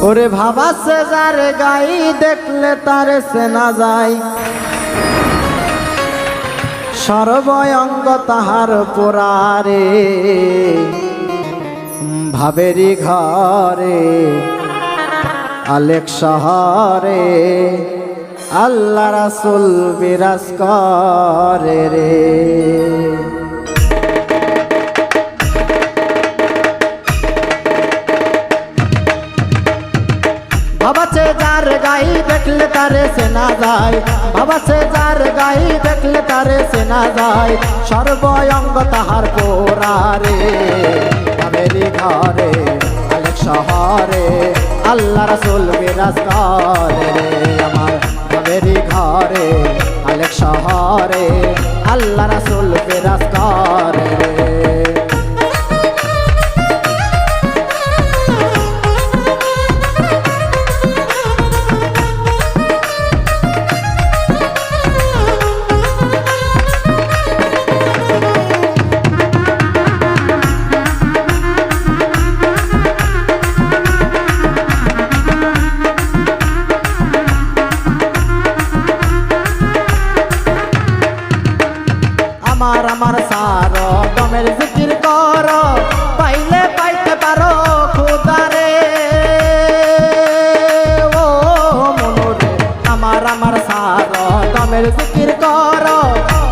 ওরে ভাবা সে যার গাই দেখলে তার সেনা যায়, সর্বঙ্গ তাহার পোড়ারে ভাবেরি ঘরে আলেক শহরে আল্লাহ রাসূল বিরাজ করে রে। ভাবাছে যার গাই দেখলে তারে সেনা যায়, ভাবাছে যার গাই দেখলে তারে সেনা যায়, সর্বঙ্গ তাহার পোড়ারে ভাবেরি ঘরে আলেক শহরে আল্লাহ রাসূল বিরাজ করে রে। আমার ভাবেরি ঘরে আলেক শহরে আল্লাহ রাসূল বিরাজ করে রে। আমার সার দমের জিকির কর, পাইলে পাইতে পারো খুদারে ও মনুরে। আমার সার দমের জিকির কর,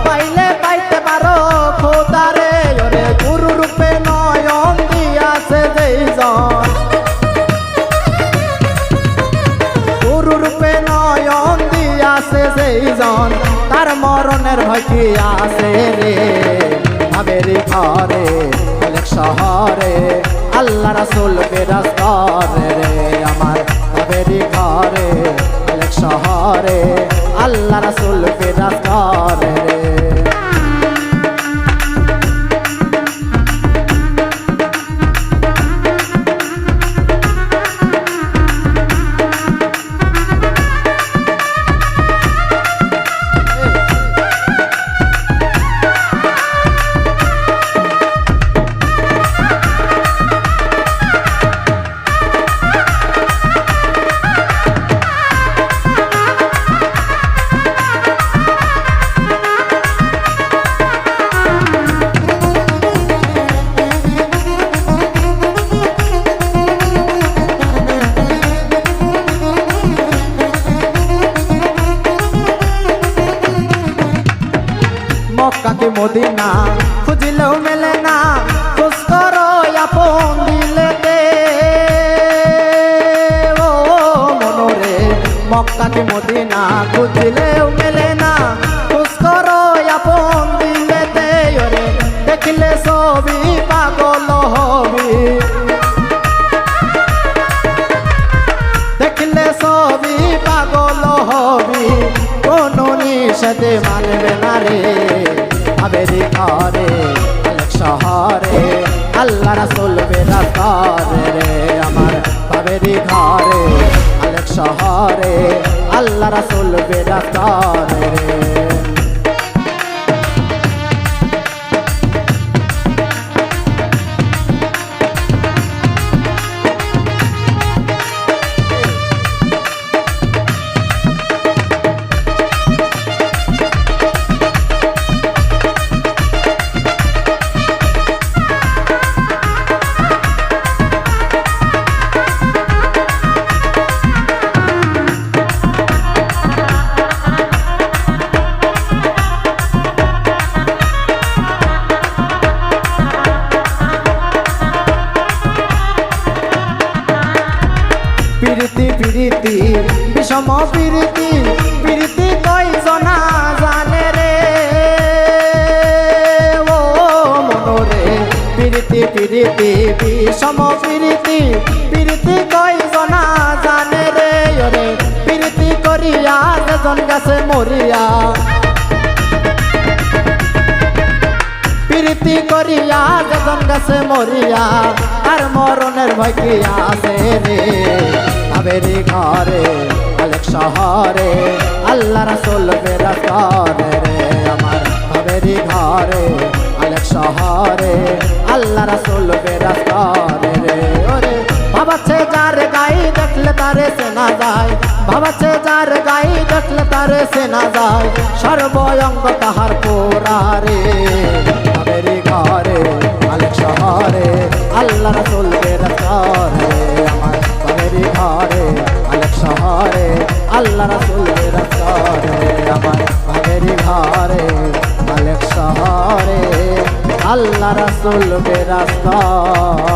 পাইলে পাইতে পারো খুদারে। ওরে গুরু রূপে নয়ন দিয়াছে যেইজন, গুরু রূপে নয়ন দিয়াছে যেইজন, তার মরণের ভয় কি আছে রে। ভাবেরি ঘরে আলেক শহরে আল্লাহ রাসূল বিরাজ করে রে। আমার ভাবেরি ঘরে আলেক শহরে আল্লাহ রাসূল বিরাজ করে রে। মক্কা কি মদিনা খুঁজিলেও মেলে না, খোঁজ করো আপন দিলেতে ও মনোরে। মক্কা কি মদিনা খুঁজিলেও মেলে না, খোঁজ করো আপন দিলেতে। ওরে দেখলে ছবি পাগল হবি, দেখলে ছবি পাগল হবি, কোনো নিষেধে মানবে না রে। ভাবেরি ঘরে আলেক শহরে আল্লাহ রাসূল বিরাজ করে রে। আমার ভাবেরি ঘরে আলেক শহরে আল্লাহ রাসূল বিরাজ করে রে। প্রীতি প্রীতি বিষম প্রীতি, প্রীতি কয়জনা জানে রে ও মনোরে। প্রীতি প্রীতি বিষম প্রীতি, প্রীতি কয়জনা জানে রে। ওরে প্রীতি করিয়া যেজন গেছে মরিয়া, প্রীতি করিয়া যেজন গেছে মরিয়া, আর মরণের ভয় কি আছে রে। ভাবেরি ঘরে আলেক শহরে আল্লাহ রাসূল বিরাজ করে রে। আমার ভাবেরি ঘরে আলেক শহরে আল্লাহ রাসূল বিরাজ করে রে। ওরে ভাবাছে যার গাই দেখলে তারে সেনা যায়, ভাবাচ্ছে যার গাই দেখলে তারে সেনা যায়, সর্বঙ্গ তাহার পোড়ারে। বাবেরি ঘরে মালিক শহরে আল্লাহ রাসূল বেরাজ করে, আমার বাবেরি ঘরে মালিক শহরে আল্লাহ রাসূল বেরাজ করে, আমার বাবেরি ঘরে মালিক শহরে আল্লাহ রাসূল বেরাজ করে।